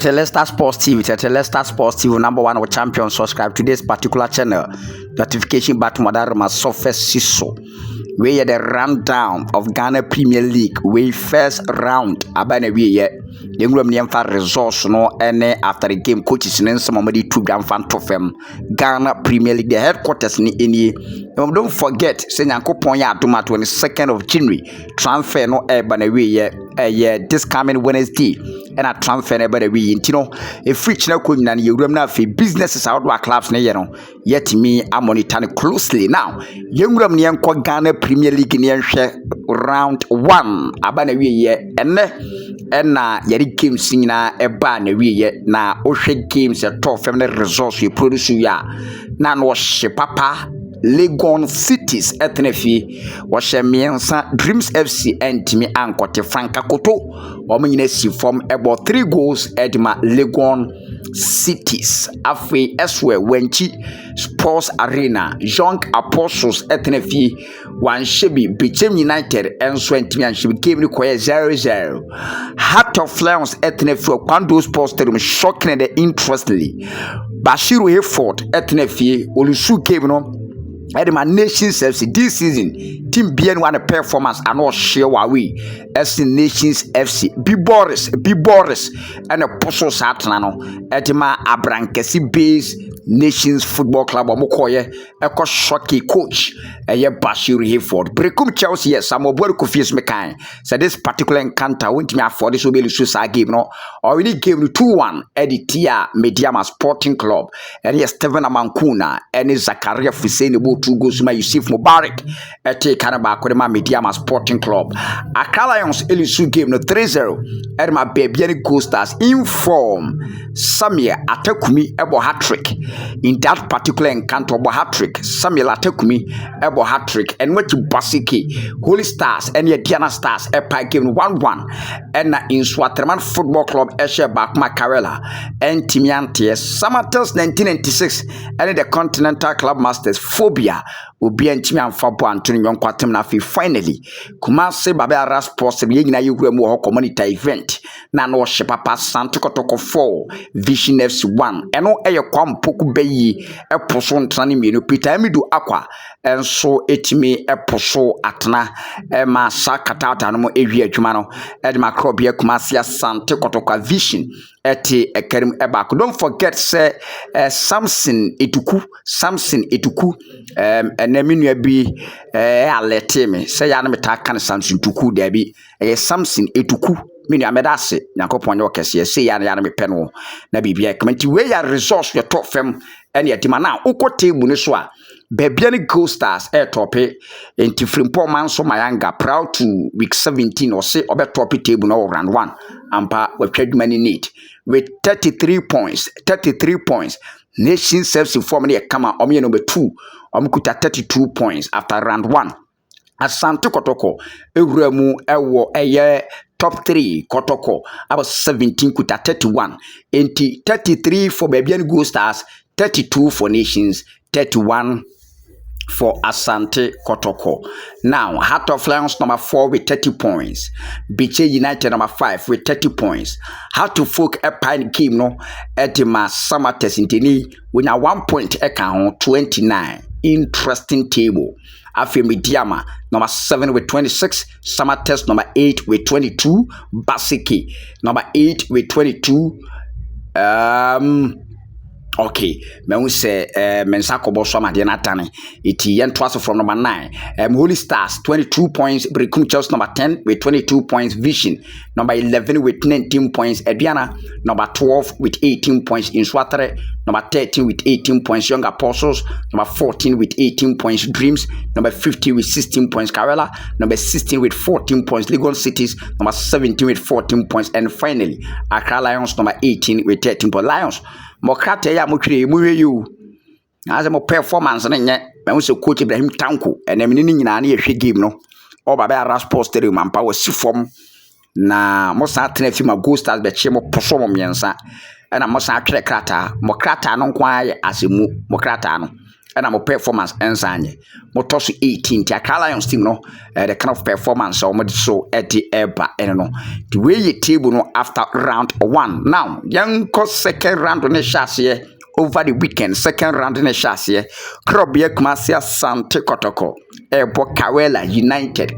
Leicester Sports TV, Leicester Sports TV, number one of champion. Subscribe to this particular channel. Notification button madarma surface siso. We are the rundown of Ghana Premier League. We first round. Abane we ye. Yengulam niamfa resource no ene after the game coaches in some of the two grand fan tofem Ghana Premier League. The headquarters ni ini. Don't forget, say Nyanko Ponya Aduma 22nd of January. Transfer no bane we ye this coming Wednesday. And a transfer never the way intino a free channel coin and you remember businesses out of clubs ne yet me I'm monitoring closely now. Young Ramnian Ghana Premier League in round 1 abana we and yeri games singina e ba na we na ohwe games a top family resource you produce ya na no papa Legon Cities Ethnefi was a miensa Dreams FC and Timmy Ankote Franka Koto Ominesi from about 3 goals Edma Legon Cities Afe Eswe Wenchi Sports Arena Young Apostles Ethnefi one Shebi Bichem United and Swentimi and she became required 0-0 Heart of Lions Ethnefi Kwando Sports Stadium shocking the interestly Bashiru Hayford Ethnefi Olusu came no Edema Nations FC this season team BN one performance and all share we as Nations FC B Boris and a Poso Satanano Edema Abrankesi base Nations Football Club Omokoye Eko Shocky coach Eye Bashiru Hayford Brekum Chelsea yes some of work confuse me kind so this particular encounter won't me afford this will be the game no already gave 2-1 Eddie Tia Mediama Sporting Club and yes Steven Amankuna and Zakaria Fuseni 2 goals my Yusuf Mubarak ete Kanaba Kodema Mediama Sporting Club Accra Lions Elisu game no 3-0 Edema Baby Goal Stars in form Samia Atakumi Ebo hat-trick in that particular encounter Ebo hat-trick Samuel Atakumi Ebo hat-trick and what you Basiki Holy Stars and your Diana Stars Epa game 1-1 and in Swatreman Football Club Eshe Bakma Karela and Timiantes Samatters 1996 and the Continental Club Masters Phobia Obi antimi amfabo Anthony Nyonkwatem na fi finally Kumase Babara Sports ye nyina yewura mu ho community event na no hye papa Santo Kotoko 4 Vision FC 1 eno eye kwampoku bayi eposo ntrane mienu Peter Amidu akwa enso etimi eposo atena ma sakatata no ewi adwuma no edema krobia Kumase Santo Kotoko Vision eti ekerim ebako don't forget say Samson Etuku Neminua bi alete me say ya na metaka Samson Tuku da bi Samson Etuku mini amedase Yakopon yo kese say ya na mepɛ no na bibia community we ya resource your top fam and ya dima na table ne so a Babiani Gold Stars tope enti Frimpo Manso Mayanga proud to week 17 or say obe top table no round 1 ampa we trade money need with 33 points Nation Service form ne kama omye number 2 omkuta 32 points after round 1 Asante Kotoko ewuramu ewo eye top 3 Kotoko about 17 kuta 31 enti 33 for Babiani Gold Stars 32 for Nations 31 for Asante Kotoko. Now, Heart of Lions number 4 with 30 points. Biche United number 5 with 30 points. Heart of Folk Epine Kim no Edema Samatters Intini with a 1 point account 29. Interesting table. Afi Mediama number 7 with 26. Samatters number 8 with 22. Basiki number 8 with 22. Okay, me say Mensako Bosoma Dianatani. Iti yen twice from number 9. Holy Stars 22 points. Brekum Chelsea number 10 with 22 points. Vision number 11 with 19 points. Ediana number 12 with 18 points. In Swatare number 13 with 18 points. Young Apostles number 14 with 18 points. Dreams number 15 with 16 points. Karela number 16 with 14 points. Legon Cities number 17 with 14 points. And finally Accra Lions number 18 with 13 points. Lions Mokrate ya mutwe muwe yu aze mo performance ne nye me so coach Ibrahim Tanko ene me ni nyina na yehwe game no o baba ya Sports Stadium ampa wasi fom na mo sa tena fi ma Gold Stars be che mo poso mo miensa na mo sa atwere krata mo krata no kwa asemu mo krata no and I'm a performance ensanye motoso 18 ti Accra Lions team no the kind of performance so at the eba no the way you table no after round 1 now young second round on the over the weekend, second round in a chassis, Krobia Kmasia Sante Kotoko, Airport Quattarra United,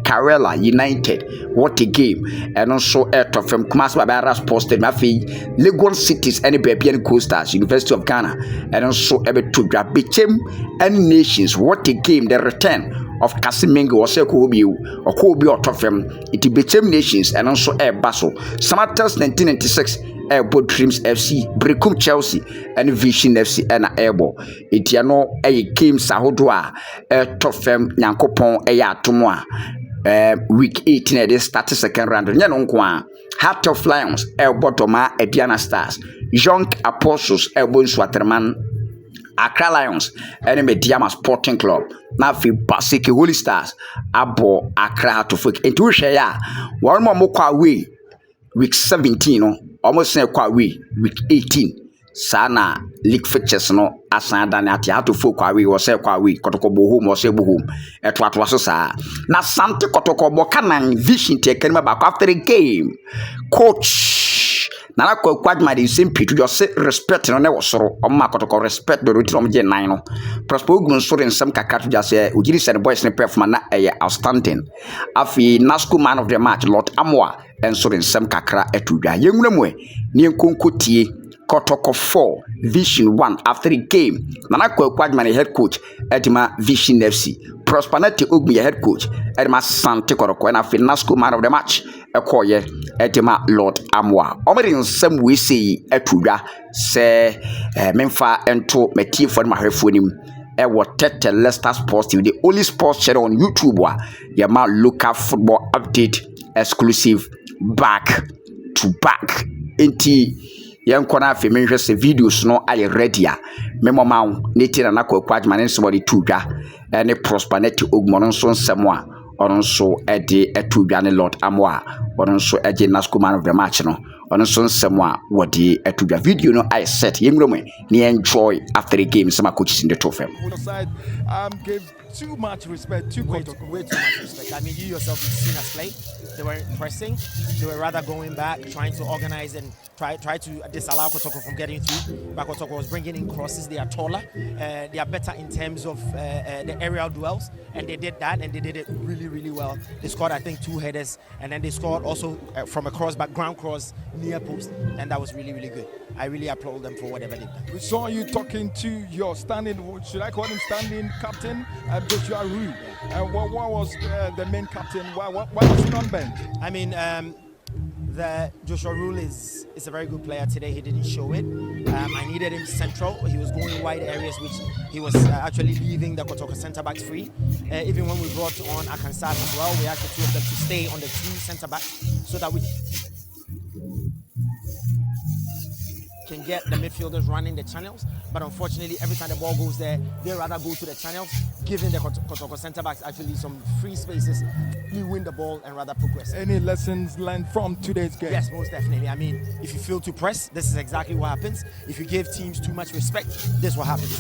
what a game, and also Airto from Kmas Babaras posted Mafi, Legon Cities, and Babian Coasters, University of Ghana, and also Ebetuja became any nations, what a game, the return of Kasimingo or Sekobio or Kobi or Tofem, it became nations, and also Air Basel, Samatas 1996. Airport Dreams FC, Brekum Chelsea, and Vision FC, and Airbo. Itiano, a game Sahodwa, Tofem, Yankopon, a Tomoa. Week 18 at the start second round. Yanon Heart of Lions, Airbotoma, Diana Stars, Young Apostles, Airborne Swatterman, Accra Lions, and Diama Sporting Club. Nafi Basiki Holy Stars, Abo Accra to Fuk. Into Shaya, one more Moka away. Week 17 no almost say kwa week 18 sana league fixtures no asanda na ati ato fo kwa we say kwa we Kotoko bo home or say bo home eto so sa na Sante Kotoko bo kanan vision te kanima back after the game coach na na kwa Agyeman the same pitu just say respect no na wosoro o ma Kotoko respect the routine om je nine no prosper Ogum so in some kakatu just say ugiri said boys ne perform na outstanding afi nasco man of the match Lord Amoah and so in some kakra etudwa yenwuramwe ni enkonkotie Kotoko 4 Vision 1 after the game nana Agyeman head coach Edima Vision FC Prosperity Ogum head coach Edima Sante Kotoko and afi nasco man of the match ekoye Edima Lord Amoah omerin some we say etudwa say memfa ento metie for ma hwefo nim what Tete Leicester Sports TV, the only sports channel on YouTube where my local football update exclusive back to back. Enti yankona fe menhwe se videos no ay ready a memo ma neti na Agyeman somebody tuga any Prosperity Ogum no so nsemo a ono so ede etudwa ne Lord Amoah ono so eje nasco man of the match no ono so nsemo a wode etudwa video no I set yemrome ni enjoy after the game some coaches in the trophy give too much respect to Kotoko. Way too much respect. I mean, you yourself, you've seen us play. They weren't pressing. They were rather going back, trying to organize and try to disallow Kotoko from getting through. But Kotoko was bringing in crosses. They are taller. They are better in terms of the aerial duels. And they did that, and they did it really, really well. They scored, I think, 2 headers. And then they scored also from a cross, back ground cross, near post. And that was really, really good. I really applaud them for whatever they've done. We saw you talking to your standing, should I call him standing captain, Joshua Rue. What was the main captain? Why was he on bench? I mean, the Joshua Rule is a very good player today. He didn't show it. I needed him central. He was going wide areas, which he was actually leaving the Kotoko centre backs free. Even when we brought on Akansat as well, we asked the 2 of them to stay on the 2 centre backs so that we can get the midfielders running the channels, but unfortunately every time the ball goes there, they rather go to the channels, giving the Kotoko centre backs actually some free spaces. We win the ball and rather progress. Any lessons learned from today's game? Yes, most definitely. I mean, if you fail to press, this is exactly what happens. If you give teams too much respect, this is what happens.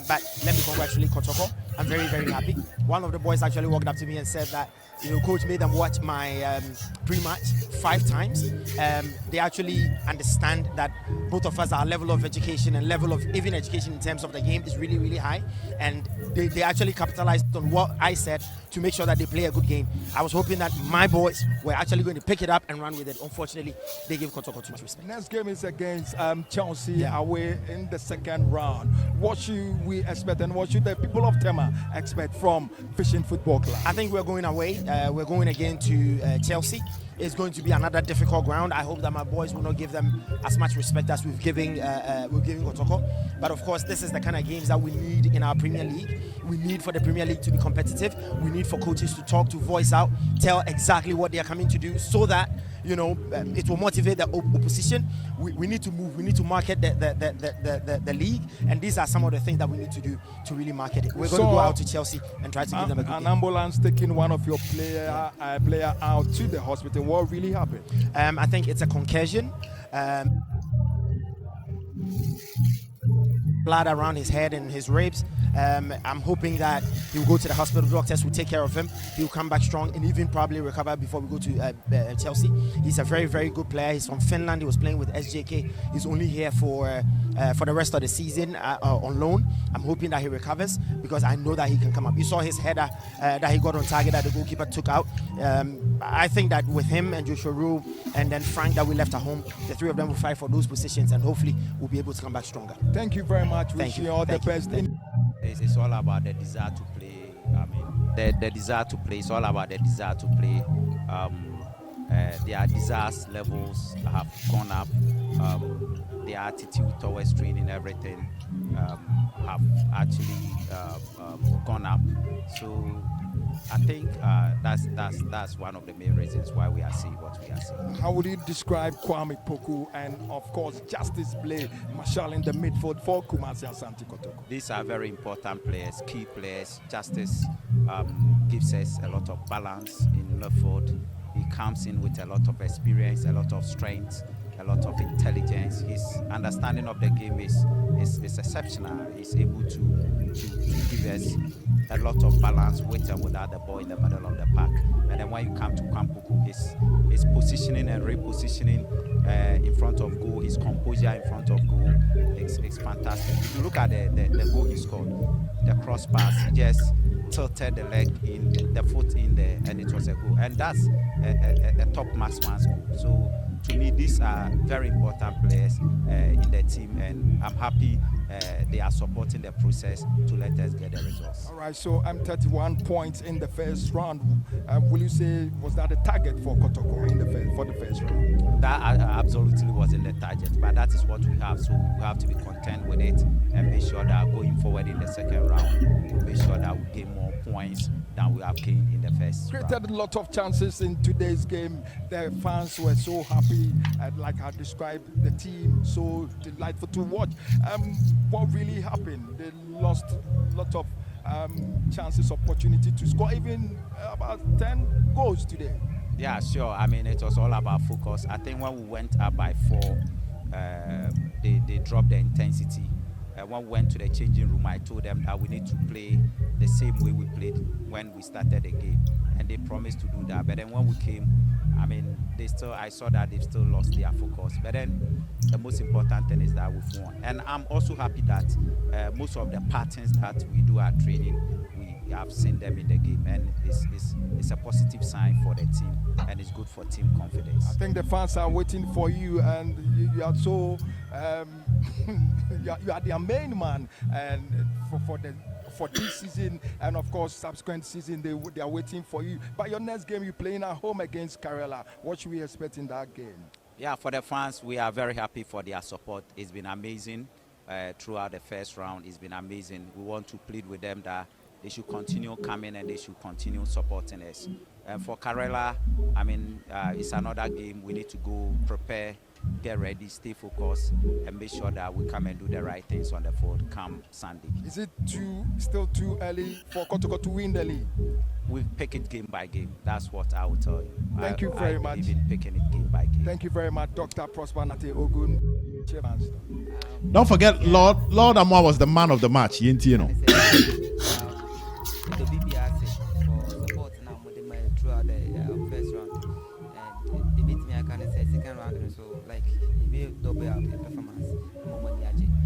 But let me congratulate Kotoko. I'm very, very happy. One of the boys actually walked up to me and said that, coach made them watch my pre-match 5 times. They actually understand that both of us, our level of education and level of even education in terms of the game is really, really high. And they actually capitalized on what I said to make sure that they play a good game. I was hoping that my boys were actually going to pick it up and run with it. Unfortunately, they gave Kotoko too much respect. Next game is against Chelsea away in the second round. What should we expect and what should the people of Tema expect from Fishing Football Club? I think we're going away. We're going again to Chelsea. It's going to be another difficult ground. I hope that my boys will not give them as much respect as we've given Kotoko. But of course, this is the kind of games that we need in our Premier League. We need for the Premier League to be competitive. We need for coaches to talk, to voice out, tell exactly what they are coming to do, so that it will motivate the opposition. We need to move. We need to market the league, and these are some of the things that we need to do to really market it. We're going to go out to Chelsea and try to give them a good game. Ambulance taking one of your player out to the hospital. What really happened? I think it's a concussion. Blood around his head and his ribs. I'm hoping that he'll go to the hospital. Doctors will take care of him. He'll come back strong and even probably recover before we go to Chelsea. He's a very, very good player. He's from Finland. He was playing with SJK. He's only here for the rest of the season on loan. I'm hoping that he recovers because I know that he can come up. You saw his header that he got on target that the goalkeeper took out. I think that with him and Joshua Rue and then Frank that we left at home, the three of them will fight for those positions and hopefully we'll be able to come back stronger. Thank you very much. Thank you. All the best. It's all about the desire to play. I mean, the desire to play. It's all about the desire to play. Their desire levels have gone up. Their attitude towards training, everything have actually gone up. So I think that's one of the main reasons why we are seeing what we are seeing. How would you describe Kwame Poku and of course Justice Blay Marshall in the midfield for Kumasi Asante Kotoko? These are very important players, key players. Justice gives us a lot of balance in midfield. He comes in with a lot of experience, a lot of strength, a lot of intelligence. His understanding of the game is exceptional. He's able to give us a lot of balance with and without the ball in the middle of the park. And then when you come to Kwampuku, his positioning and repositioning in front of goal, his composure in front of goal, it's fantastic. If you look at the goal he scored, the cross pass, he just tilted the leg in, the foot in there, and it was a goal. And that's a top marksman's goal. So to me, these are very important players in the team, and I'm happy they are supporting the process to let us get the results. All right, so I'm 31 points in the first round. Will you say was that a target for Kotoko for the first round? That absolutely wasn't the target, but that is what we have. So we have to be content with it and make sure that going forward in the second round, we'll make sure that we gain more points than we have gained in the first round. Created a lot of chances in today's game. The fans were so happy, like I described the team, so delightful to watch. What really happened? They lost a lot of chances, opportunity to score, even about 10 goals today. Yeah, sure. I mean, it was all about focus. I think when we went up by 4, they dropped the intensity. When we went to the changing room, I told them that we need to play the same way we played when we started the game, and they promised to do that. But then when we came, I mean, I saw that they've still lost their focus. But then the most important thing is that we've won, and I'm also happy that most of the patterns that we do at training, we have seen them in the game, and it's a positive sign for the team, and it's good for team confidence. I think the fans are waiting for you, and you are so you are their main man, and for this season and of course subsequent season they are waiting for you. But your next game you're playing at home against Quattarra. What should we expect in that game? Yeah, for the fans, we are very happy for their support. It's been amazing throughout the first round. It's been amazing. We want to plead with them that they should continue coming and they should continue supporting us. And for Quattarra, I mean, it's another game. We need to go prepare, get ready, stay focused, and make sure that we come and do the right things on the field come Sunday. Is it still too early for Kotoko to win the league? We pick it game by game. That's what I will tell you. Thank you very much. I believe in picking it game by game. Thank you very much, Dr. Prosper Nate Ogum. Don't forget, Lord Amoah was the man of the match. You know. Throughout the first round, and they beat me. I can say second round, so like it be double up the performance.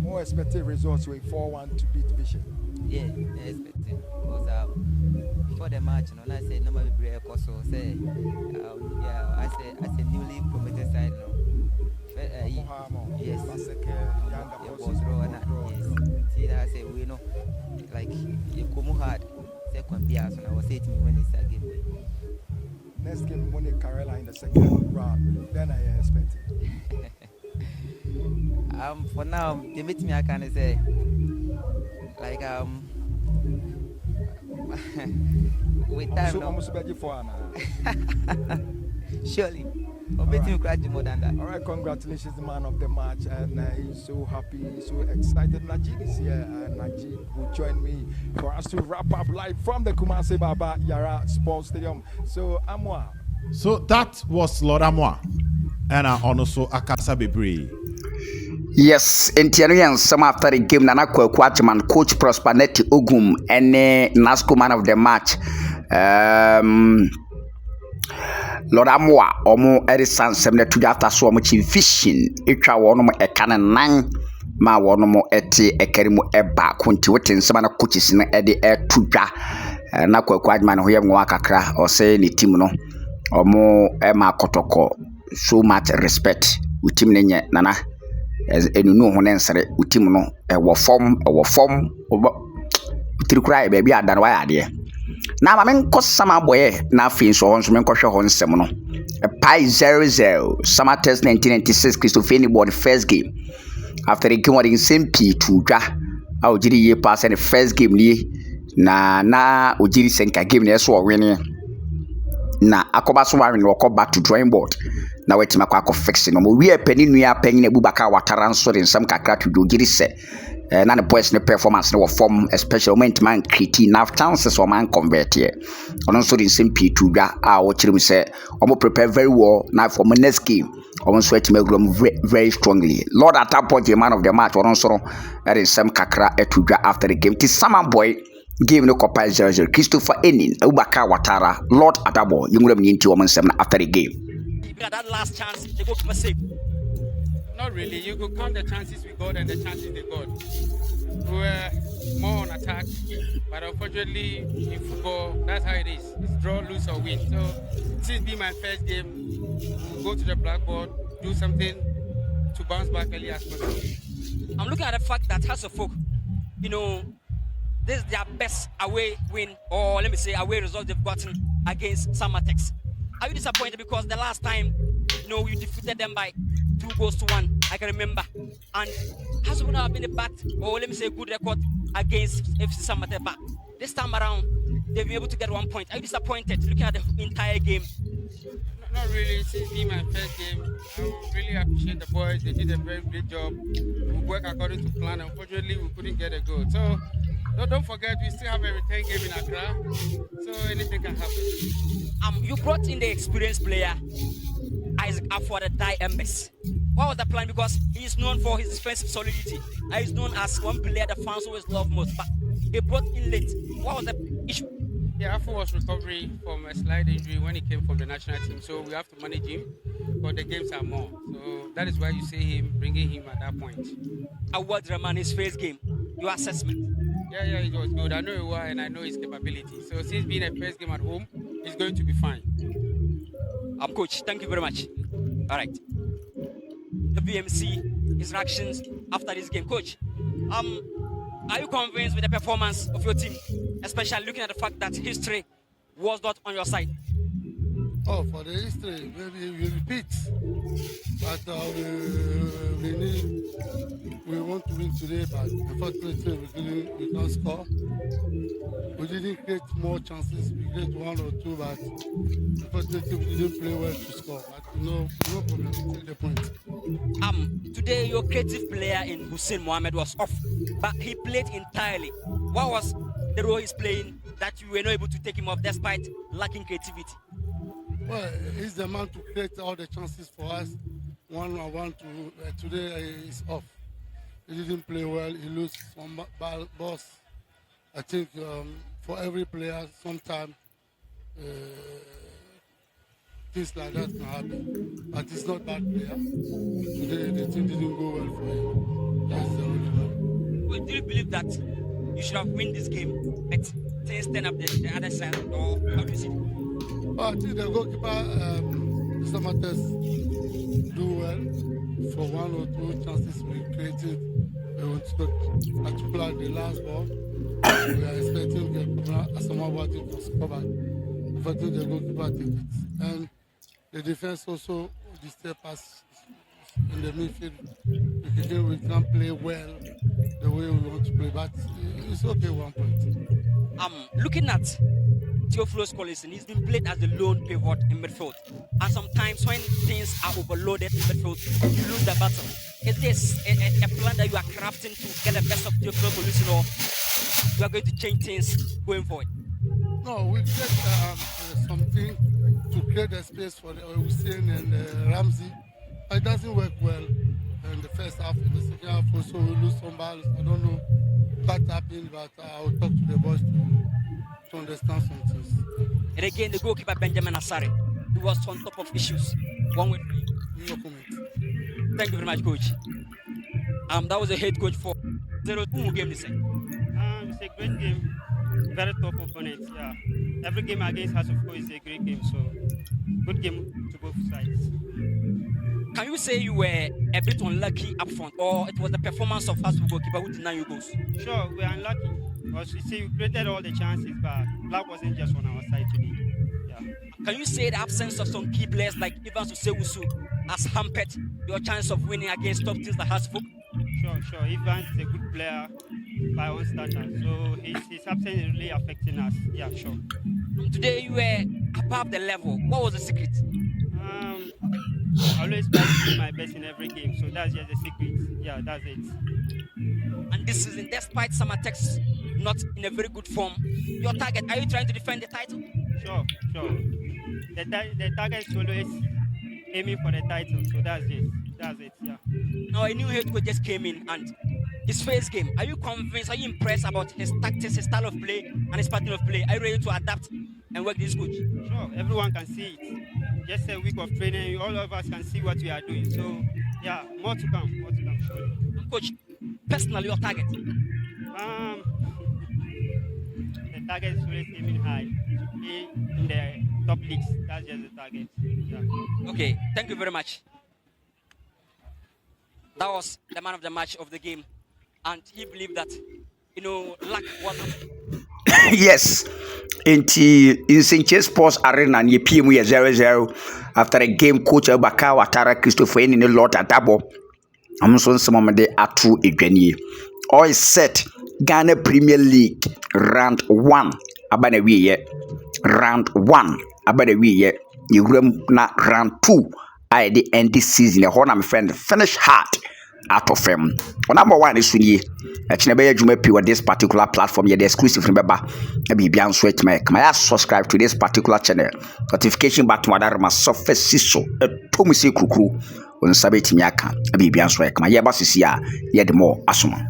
More expected results with 4-1 to beat Vision. Yeah, expecting because before the match, you know, I said nobody break so say yeah, I said newly promoted side, no. Yes, was draw and yes. See, I say we know like you come hard. Second bias, and I was saying to me when it's a game. Next game, Money Quattarra in the second round. Then I expect it. For now, they meet me. I can say, like with time. Almost ready for now. Surely, I'm betting you more than that. All right, congratulations, the man of the match, and he's so happy, so excited. Najib is here, and Najib will join me for us to wrap up live from the Kumasi Baba Yara Sports Stadium. So, Amoah. So that was Lord Amoah, and also Akasa Bebre. Yes, Interior some after the game, Nana Quattarra, Coach Prosper Neti Ogum, and NASCO man of the match. Lord Amoah, Omo Edison, 72 after so much vision. Each one a cannon 9. Ma one more eti ekerimu eba kunti wetin sama na coaches na ede etuja na Quattarra ho yem nwa kakra o say ni team no omo ma Kotoko so much respect with team nenye nana enunu ho nensere with team no e wo form utirikura e bia bia dan wa yade na ma men ko sama boye na afin so ho nso men ko hwe ho nsem no pi 0-0 summer test 1996 Christopher board first game. After the game was in Sempi to Dra, I would ye pass the first game na Ujiri Senka game near so winning. Na Akobaso Warren will back to drawing board. Now it's my quack of fixing. We are penny, we are paying a Bubaka Quattarra so in some kakra to do Ujiri say. None of the performance no form a special moment man critique now chances or man convert here. And also in Sempi to Dra, I watch him say, I'm prepare very well now for my next game. I want to make them very strongly. Lord at that point, the man of the match, or also that is some kakra etuja after the game. This summer boy game no copy 0-0. Christopher Ennin Quattarra, Lord at that boy, you would have been into woman 7 after the game. That last chance, they go for save. Not really. You could count the chances we got and the chances they got. We were more on attack, but unfortunately in football, that's how it is. It's draw, lose or win. So since being my first game, we'll go to the blackboard, do something to bounce back early as possible. I'm looking at the fact that Hasselhoff, this is their best away win, or let me say away result they've gotten against Samatex. Are you disappointed because the last time, we defeated them by 2-1, I can remember, and Hasselhoff have been a bad, or let me say a good record against FC Samatex, but this time around they've been able to get 1 point. Are you disappointed looking at the entire game? Not really. Since being my first game, I really appreciate the boys. They did a very great job. We work according to plan. Unfortunately, we couldn't get a goal. So don't forget, we still have a return game in Accra. So anything can happen. You brought in the experienced player, Isaac for the Die MS. What was the plan? Because he is known for his defensive solidity. He is known as one player the fans always love most. But he brought in late. What was the issue? Yeah, Afo was recovering from a slight injury when he came from the national team, so we have to manage him, but the games are more. So that is why you see him, bringing him at that point. Award Rahman, his first game, your assessment? Yeah, it was good. I know it was, and I know his capability. So since being a first game at home, he's going to be fine. Coach, thank you very much. All right. The BMC, his reactions after this game. Coach, are you convinced with the performance of your team, especially looking at the fact that history was not on your side? Oh, for the history, maybe we repeat. But we want to win today, but unfortunately we can't score. We didn't create more chances. We created 1 or 2, but unfortunately we didn't play well to score. But no problem, we take the point. Today your creative player in Hussein Mohammed was off, but he played entirely. What was the role he's playing that you were not able to take him off despite lacking creativity? Well, he's the man to create all the chances for us. 1-on-1 today is off. He didn't play well. He lost some balls. I think for every player, sometimes things like that can happen. But he's not a bad player. Today the team didn't go well for him. That's the only one. Well, do you believe that you should have won this game, but things turn up the other side, or how do you see it? Well, I think the goalkeeper, Mr. Mattes, do well for 1 or 2 chances we created. Particularly the last ball, we are expecting the Amoah to score, but unfortunately the goalkeeper take it. And the defense also disturb us in the midfield. We can't play well the way we want to play, but it's okay 1 point. Looking at Theophilus Collison, he's been played as the lone pivot in midfield. And sometimes when things are overloaded in midfield, you lose the battle. Is this a plan that you are crafting to get the best of Theophilus Collison, or you are going to change things going forward? No, we create something to create a space for Hussein and Ramsey. It doesn't work well. in the first half. In the second half, also we lose some balls. I don't know what happened, but I will talk to the boys to understand some things. And again, the goalkeeper Benjamin Asare, he was on top of issues. One way for you. No comment. Thank you very much, coach. That was a head coach for 0-2 game this year. It's a great game, very tough opponent. Yeah, every game against us, of course, is a great game. So, good game to both sides. Can you say you were a bit unlucky up front, or it was the performance of us goalkeeper who denied you goals? Sure, we are unlucky because you see, we created all the chances, but luck wasn't just on our side today. Yeah. Can you say the absence of some key players like Ivan Susewusu has hampered your chance of winning against top teams like Hasbrook? Sure. Ivan is a good player by our standards, so his absence is really affecting us. Yeah, sure. Today you were above the level. What was the secret? I always try to do my best in every game, so that's just the secret. Yeah, that's it. And this season, despite Samatex not in a very good form, your target, are you trying to defend the title? Sure. The target is always aiming for the title, so that's it, yeah. Now a new head coach just came in, and his first game, are you convinced, are you impressed about his tactics, his style of play, and his pattern of play? Are you ready to adapt and work this coach? Sure, everyone can see it. Just a week of training, all of us can see what we are doing. So, yeah, more to come, surely. Coach, personally, your target? The target is always aiming high, to be in the top leagues. That's just the target. Yeah. Okay, thank you very much. That was the man of the match of the game, and he believed that, luck wasn't. Yes. In St. Chase Sports Arena, near PM 0-0 after a game. Coach Quattarra Christopher Ennin Lord Adabo. I'm so some of the Atu Agyeman. All is set. Ghana Premier League round 1. Abana we round 1. Abana we you na round 2. I the end this season. A whole my friend finish hard out of him. Number 1 is Sunye. Chinebe Jume P with this particular platform. The exclusive remember. Maybe be answered to my subscribe to this particular channel. Notification button Madarama surface siso. Tomisi kuku. On sabeti miaka. Maybe be answered. My yabasisia. Yet more asuma.